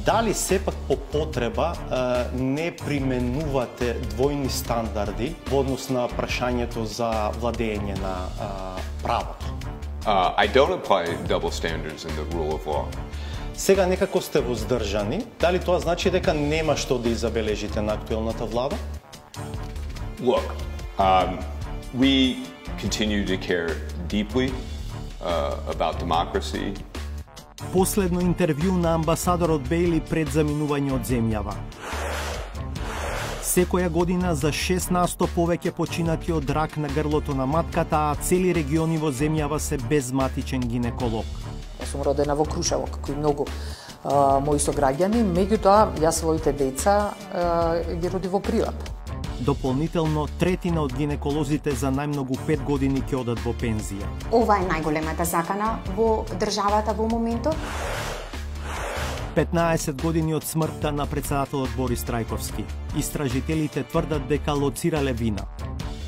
Дали сепак по потреба не применувате двојни стандарди во однос на прашањето за владење на правото? I don't apply double standards in the rule of law. Сега некако сте воздржани. Дали тоа значи дека нема што да изабележите на актуелната влада? Look, we continue to care deeply about democracy. Последно интервју на амбасадорот Бејли пред заминување од земјава. Секоја година за 6% повеќе починати од рак на грлото на матката, а цели региони во земјава се без матичен гинеколог. Јас сум родена во Крушево, како и многу мои сограѓани, меѓутоа јас своите деца ги роди во Прилеп. Дополнително, третина од гинеколозите за најмногу 5 години ќе одат во пензија. Ова е најголемата закана во државата во моментот. 15 години од смртта на председателот Борис Трајковски. Истражителите тврдат дека лоцирале вина.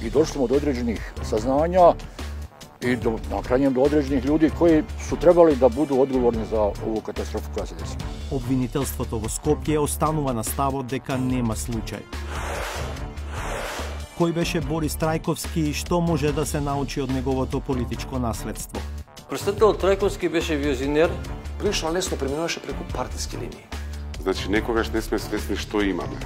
И дошло до одреđenih saznanja и на крајем до одреđenih луѓи кои су требали да буду одговорни за ову катастрофу која се десила. Обвинителството во Скопје останува на ставот дека нема случај. Кој беше Борис Трајковски и што може да се научи од неговото политичко наследство? Председателот Трајковски беше визионер. Прилично лесно преминуваше преку партиски линии. Значи, некогаш не сме свесни што имаме.